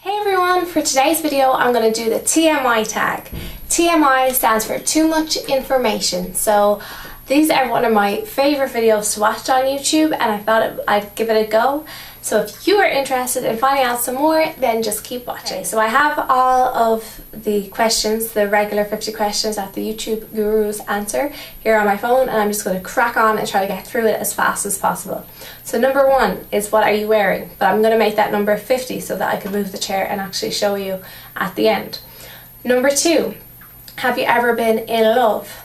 Hey everyone, for today's video I'm going to do the TMI tag. TMI stands for too much information. So these are one of my favourite videos to watch on YouTube and I thought I'd give it a go. So if you are interested in finding out some more, then just keep watching. So I have all of the questions, the regular 50 questions that the YouTube gurus answer here on my phone, and I'm just going to crack on and try to get through it as fast as possible. So number 1 is, what are you wearing? But I'm going to make that number 50 so that I can move the chair and actually show you at the end. Number 2, have you ever been in love?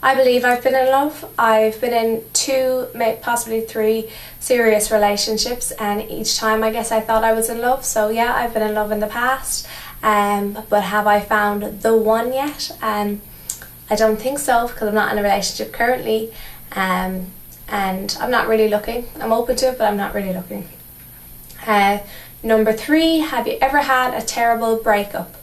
I believe I've been in love. I've been in 2, possibly 3 serious relationships, and each time I guess I thought I was in love. So yeah, I've been in love in the past, but have I found the one yet? I don't think so, because I'm not in a relationship currently, and I'm not really looking. I'm open to it, but I'm not really looking. Number 3, have you ever had a terrible breakup?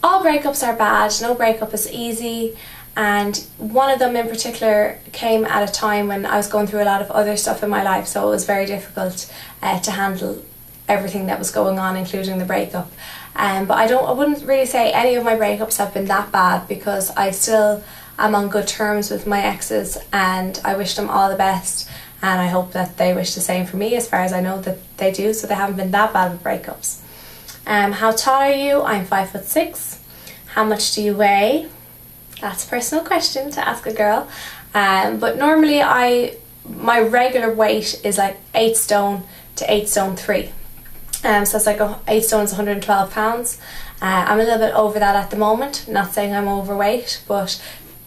All breakups are bad, no breakup is easy, and one of them in particular came at a time when I was going through a lot of other stuff in my life, so it was very difficult to handle everything that was going on, including the breakup. But I wouldn't really say any of my breakups have been that bad, because I still am on good terms with my exes and I wish them all the best, and I hope that they wish the same for me, as far as I know that they do, so they haven't been that bad with breakups. How tall are you? I'm 5'6". How much do you weigh? That's a personal question to ask a girl. But normally my regular weight is like 8 stone to 8 stone 3. So it's like 8 stone is 112 pounds. I'm a little bit over that at the moment. Not saying I'm overweight, but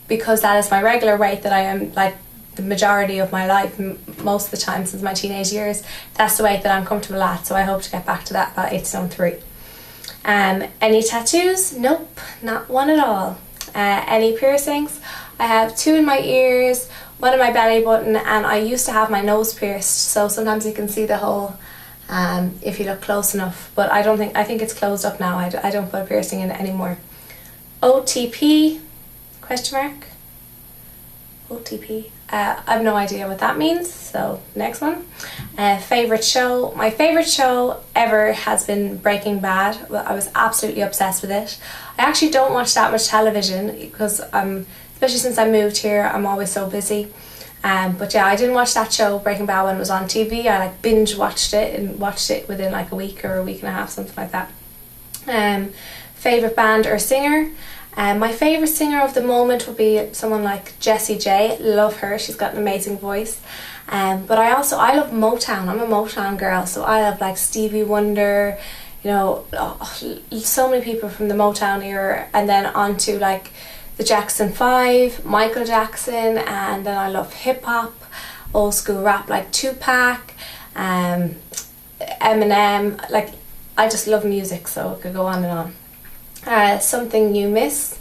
because that is my regular weight that I am like the majority of my life, most of the time since my teenage years, that's the weight that I'm comfortable at. So I hope to get back to that, about 8 stone 3. Any tattoos? Nope, not one at all. Any piercings? I have 2 in my ears, 1 in my belly button, and I used to have my nose pierced, so sometimes you can see the hole if you look close enough, but I think it's closed up now. I don't put a piercing in it anymore. OTP? Question mark? OTP? I have no idea what that means, so next one. Favourite show? My favourite show ever has been Breaking Bad. Well, I was absolutely obsessed with it. I actually don't watch that much television because especially since I moved here, I'm always so busy. But yeah, I didn't watch that show, Breaking Bad, when it was on TV. I like binge watched it and watched it within like a week or a week and a half, something like that. Favourite band or singer? My favourite singer of the moment would be someone like Jessie J. Love her, she's got an amazing voice. But I love Motown. I'm a Motown girl, so I love like Stevie Wonder, you know, so many people from the Motown era, and then on to like the Jackson 5, Michael Jackson, and then I love hip hop, old school rap like Tupac, Eminem. Like, I just love music, so it could go on and on. Something you miss?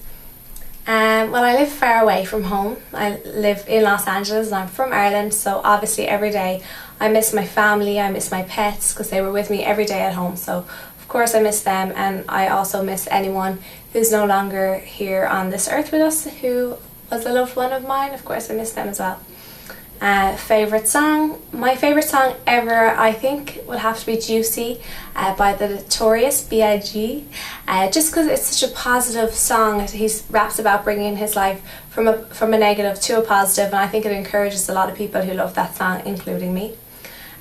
Well, I live far away from home. I live in Los Angeles and I'm from Ireland, so obviously every day I miss my family, I miss my pets, because they were with me every day at home, so of course I miss them, and I also miss anyone who's no longer here on this earth with us who was a loved one of mine. Of course I miss them as well. Favourite song? My favourite song ever, I think, would have to be Juicy by the Notorious B.I.G. Just because it's such a positive song. He raps about bringing his life from a negative to a positive, and I think it encourages a lot of people who love that song, including me.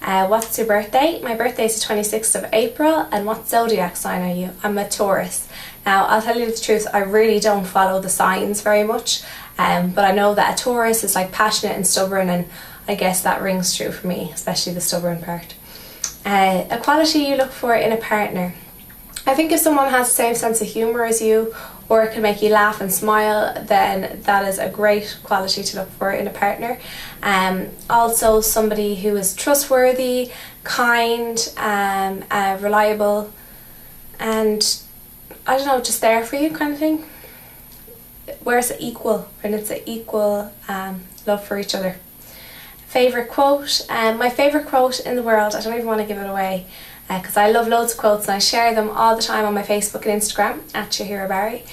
What's your birthday? My birthday is the 26th of April, and what zodiac sign are you? I'm a Taurus. Now, I'll tell you the truth, I really don't follow the signs very much, but I know that a Taurus is like passionate and stubborn, and I guess that rings true for me, especially the stubborn part. A quality you look for in a partner? I think if someone has the same sense of humour as you, or can make you laugh and smile, then that is a great quality to look for in a partner. Also somebody who is trustworthy, kind, reliable, and I don't know, just there for you kind of thing. Where it's equal, and it's an equal love for each other. Favourite quote? My favourite quote in the world, I don't even want to give it away, because I love loads of quotes and I share them all the time on my Facebook and Instagram at Shahira Barry.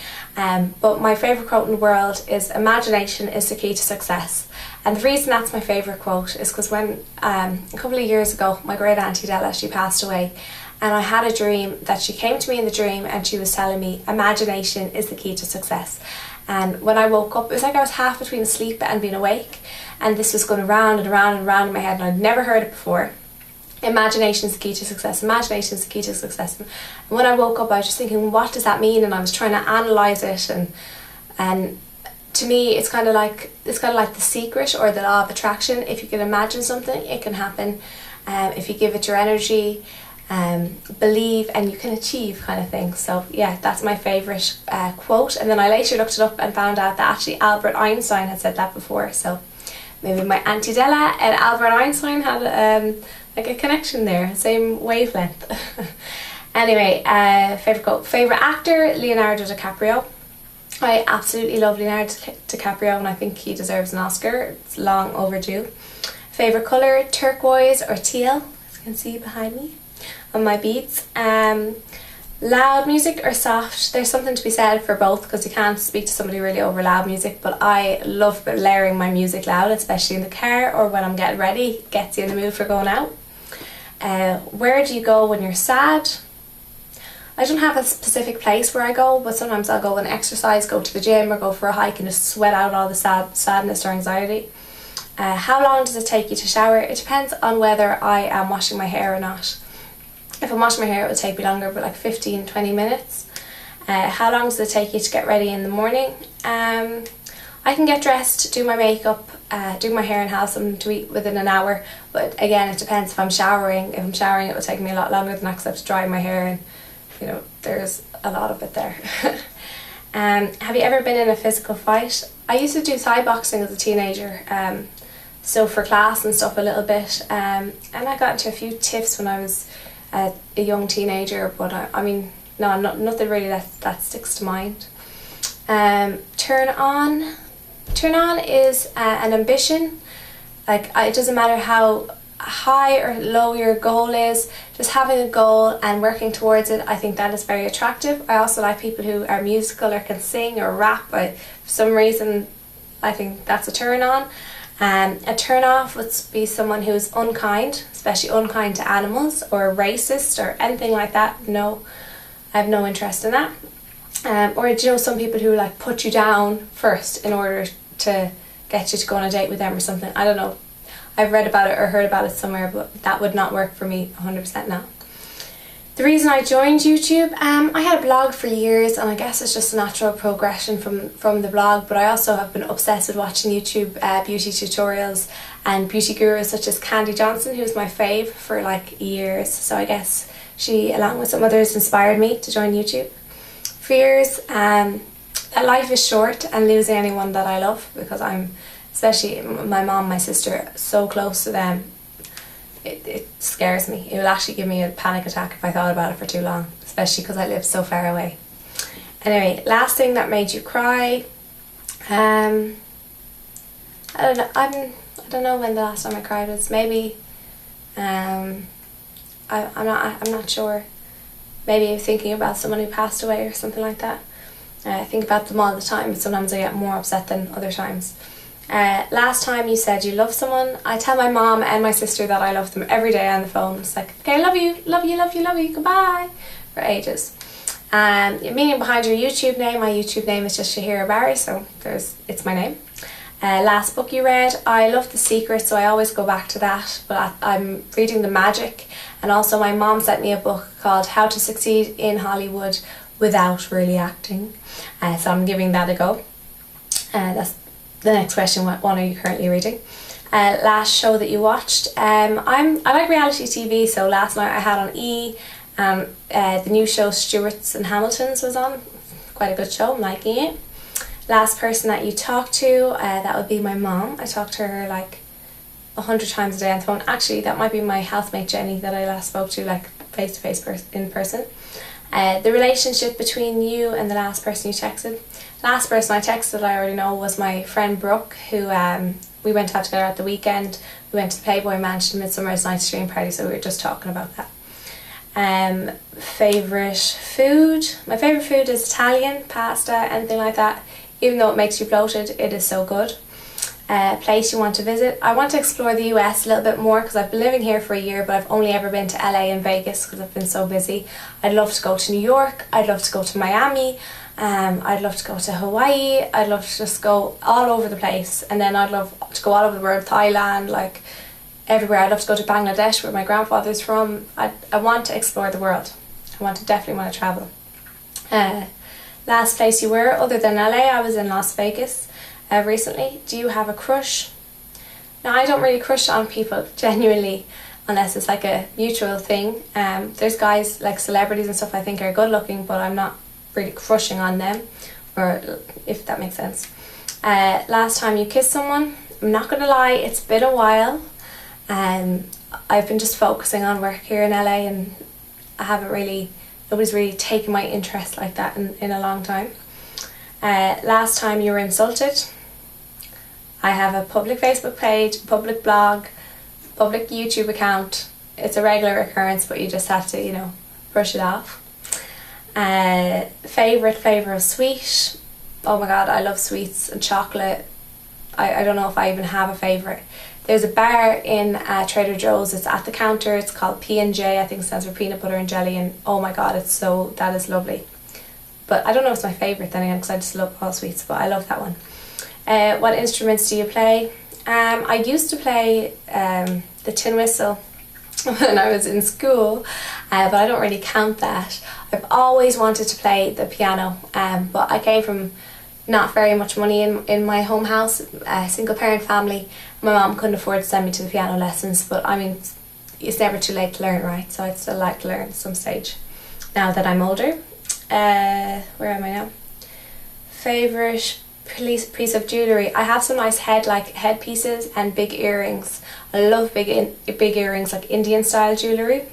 But my favourite quote in the world is, imagination is the key to success. And the reason that's my favourite quote is because when a couple of years ago, my great auntie Della, she passed away, and I had a dream that she came to me in the dream and she was telling me imagination is the key to success. And when I woke up, it was like I was half between asleep and being awake, and this was going around and around and around in my head, and I'd never heard it before. Imagination is the key to success. Imagination is the key to success. And when I woke up, I was just thinking, what does that mean? And I was trying to analyse it, and to me, it's kind of like The Secret or the law of attraction. If you can imagine something, it can happen. If you give it your energy, believe, and you can achieve, kind of thing. So yeah, that's my favourite quote. And then I later looked it up and found out that actually Albert Einstein had said that before. So maybe my Auntie Della and Albert Einstein had like a connection there, same wavelength. Anyway, favourite quote. Favourite actor, Leonardo DiCaprio. I absolutely love Leonardo DiCaprio, and I think he deserves an Oscar. It's long overdue. Favourite colour, turquoise or teal, as you can see behind me on my beads. Loud music or soft? There's something to be said for both, because you can't speak to somebody really over loud music, but I love layering my music loud, especially in the car or when I'm getting ready. It gets you in the mood for going out. Where do you go when you're sad? I don't have a specific place where I go, but sometimes I'll go and exercise, go to the gym, or go for a hike and just sweat out all the sadness or anxiety. How long does it take you to shower? It depends on whether I am washing my hair or not. If I'm washing my hair, it will take me longer, but like 15-20 minutes. How long does it take you to get ready in the morning? I can get dressed, do my makeup, do my hair and have something to eat within an hour, but again, it depends if I'm showering. If I'm showering, it will take me a lot longer than that, because I have to dry my hair, and you know, there's a lot of it there. Have you ever been in a physical fight? I used to do Thai boxing as a teenager, so for class and stuff a little bit, and I got into a few tiffs when I was a young teenager, but I mean, no, nothing really that sticks to mind. Turn on is an ambition. Like, it doesn't matter how high or low your goal is, just having a goal and working towards it, I think that is very attractive. I also like people who are musical or can sing or rap. For some reason, I think that's a turn on. A turn off would be someone who's unkind, especially unkind to animals, or racist or anything like that. No, I have no interest in that. Or do you know some people who like put you down first in order to get you to go on a date with them or something? I don't know. I've read about it or heard about it somewhere, but that would not work for me 100% now. The reason I joined YouTube, I had a blog for years, and I guess it's just a natural progression from the blog, but I also have been obsessed with watching YouTube beauty tutorials and beauty gurus such as Candy Johnson, who's my fave, for like years. So I guess she, along with some others, inspired me to join YouTube. Fears, that life is short and losing anyone that I love, because I'm, especially my mom, my sister, so close to them. It scares me. It will actually give me a panic attack if I thought about it for too long, especially because I live so far away. Anyway, last thing that made you cry. I don't know. I don't know when the last time I cried was. Maybe. I'm not sure. Maybe thinking about someone who passed away or something like that. I think about them all the time, but sometimes I get more upset than other times. Last time you said you love someone, I tell my mom and my sister that I love them every day on the phone. It's like, okay, I love you, love you, love you, love you, goodbye, for ages. Meaning behind your YouTube name, my YouTube name is just Shahira Barry, so it's my name. Last book you read, I love The Secret, so I always go back to that, but I'm reading The Magic, and also my mom sent me a book called How to Succeed in Hollywood Without Really Acting, so I'm giving that a go. That's the next question. What one are you currently reading? Last show that you watched. I like reality TV, so last night I had on E, the new show Stuarts and Hamiltons was on. Quite a good show, I'm liking it. Last person that you talked to, that would be my mom. I talk to her like 100 times a day on the phone. Actually, that might be my housemate Jenny that I last spoke to, like face to face in person. The relationship between you and the last person you texted. Last person I texted, I already know, was my friend Brooke, who we went out together at the weekend. We went to the Playboy Mansion Midsummer's Night's Stream Party, so we were just talking about that. Favourite food? My favourite food is Italian, pasta, anything like that. Even though it makes you bloated, it is so good. Place you want to visit. I want to explore the US a little bit more because I've been living here for a year, but I've only ever been to LA and Vegas because I've been so busy. I'd love to go to New York, I'd love to go to Miami, I'd love to go to Hawaii, I'd love to just go all over the place, and then I'd love to go all over the world, Thailand, like everywhere. I'd love to go to Bangladesh where my grandfather's from. I want to explore the world. Definitely want to travel. Last place you were, other than LA, I was in Las Vegas recently. Do you have a crush? Now, I don't really crush on people, genuinely, unless it's like a mutual thing. There's guys, like celebrities and stuff, I think are good looking, but I'm not really crushing on them, or if that makes sense. Last time you kissed someone, I'm not going to lie, it's been a while. I've been just focusing on work here in LA, and nobody's really taken my interest like that in a long time. Last time you were insulted. I have a public Facebook page, public blog, public YouTube account. It's a regular occurrence, but you just have to, brush it off. Favourite flavour of sweet. Oh my god, I love sweets and chocolate. I don't know if I even have a favourite. There's a bar in Trader Joe's. It's at the counter. It's called P&J. I think it stands for peanut butter and jelly. And oh my god, that is lovely. But I don't know if it's my favourite then again, because I just love all sweets. But I love that one. What instruments do you play? I used to play the tin whistle when I was in school, but I don't really count that. I've always wanted to play the piano, but I came from not very much money in my home house, a single parent family. My mom couldn't afford to send me to the piano lessons, but I mean, it's never too late to learn, right? So I'd still like to learn at some stage now that I'm older. Where am I now? Favourite piece of jewellery. I have some nice headpieces and big earrings. I love big earrings, like Indian style jewellery.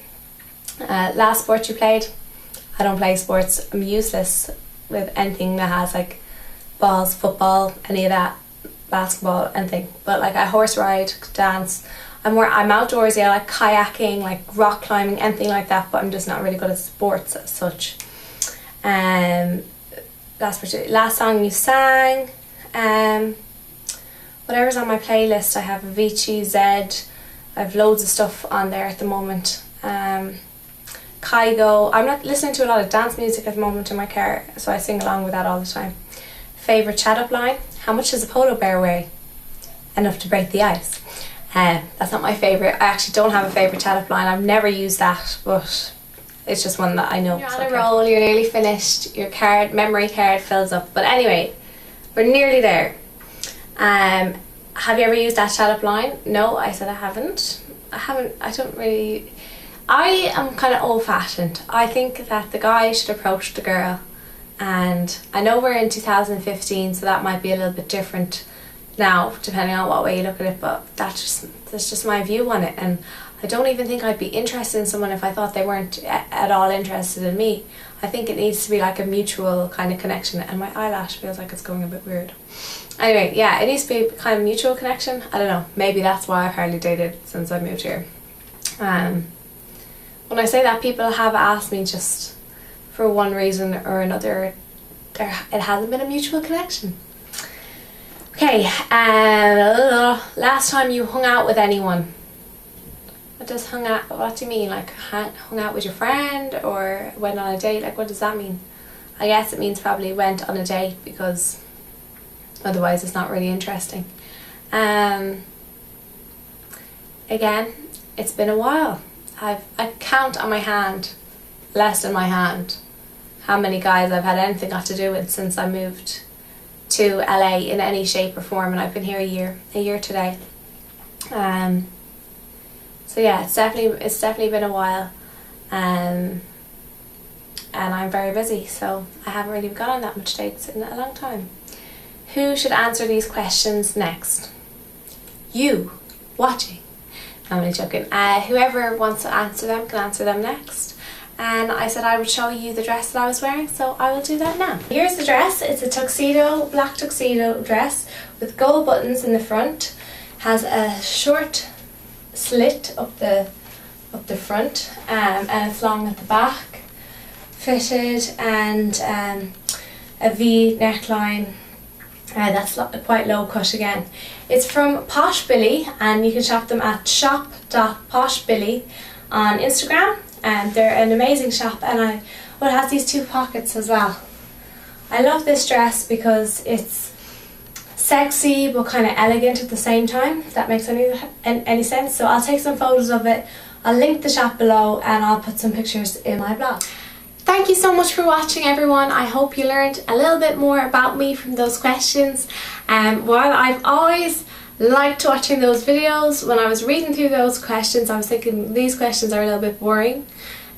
Last sport you played? I don't play sports. I'm useless with anything that has like balls, football, any of that, basketball, anything. But like I horse ride, dance. I'm outdoorsy. I like kayaking, like rock climbing, anything like that. But I'm just not really good at sports as such. Last song you sang. Whatever's on my playlist. I have Avicii, Zed. I have loads of stuff on there at the moment. Kygo. I'm not listening to a lot of dance music at the moment in my car, so I sing along with that all the time. Favourite chat-up line? How much does a polar bear weigh? Enough to break the ice. That's not my favourite. I actually don't have a favourite chat-up line. I've never used that, but it's just one that I know. You're on a roll, you're nearly finished, your memory card fills up. But anyway, we're nearly there. Have you ever used that chat-up line? No, I said I haven't. I am kind of old-fashioned. I think that the guy should approach the girl, and I know we're in 2015, so that might be a little bit different now, depending on what way you look at it, but that's just my view on it. And I don't even think I'd be interested in someone if I thought they weren't at all interested in me. I think it needs to be like a mutual kind of connection, and my eyelash feels like it's going a bit weird. Anyway, yeah, it needs to be kind of mutual connection. I don't know, maybe that's why I've hardly dated since I moved here. When I say that, people have asked me just for one reason or another, it hasn't been a mutual connection. Okay, last time you hung out with anyone. What do you mean? Like hung out with your friend or went on a date? Like what does that mean? I guess it means probably went on a date, because otherwise it's not really interesting. Again, it's been a while. I count on my hand, less than my hand, how many guys I've had anything got to do with since I moved to LA in any shape or form, and I've been here a year today. So yeah, it's definitely been a while, and I'm very busy, so I haven't really gone on that much dates in a long time. Who should answer these questions next? You, watching. I'm only joking. Whoever wants to answer them can answer them next. And I said I would show you the dress that I was wearing, so I will do that now. Here's the dress. It's a tuxedo, black tuxedo dress with gold buttons in the front. Has a short slit up the front, and it's long at the back, fitted, and a V neckline, That's quite low cut again. It's from Posh Billy, and you can shop them at shop.poshbilly on Instagram. They're an amazing shop, and it has these 2 pockets as well. I love this dress because it's sexy but kind of elegant at the same time, if that makes any sense. So I'll take some photos of it, I'll link the shop below, and I'll put some pictures in my blog. Thank you so much for watching, everyone. I hope you learned a little bit more about me from those questions. While I've always liked watching those videos, when I was reading through those questions I was thinking these questions are a little bit boring.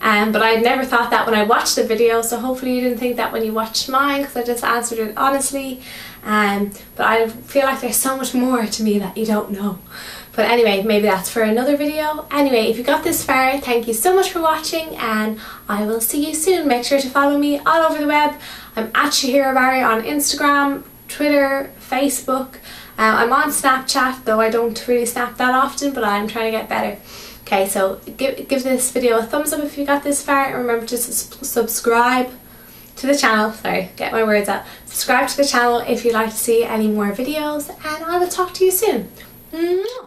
But I'd never thought that when I watched the video, so hopefully you didn't think that when you watched mine, because I just answered it honestly. But I feel like there's so much more to me that you don't know. But anyway, maybe that's for another video. Anyway, if you got this far, thank you so much for watching, and I will see you soon. Make sure to follow me all over the web. I'm at Shahira Barry on Instagram, Twitter, Facebook. I'm on Snapchat, though I don't really snap that often, but I'm trying to get better. Okay, so give this video a thumbs up if you got this far, and remember to subscribe to the channel. Sorry, get my words out. Subscribe to the channel if you'd like to see any more videos, and I will talk to you soon. Mwah.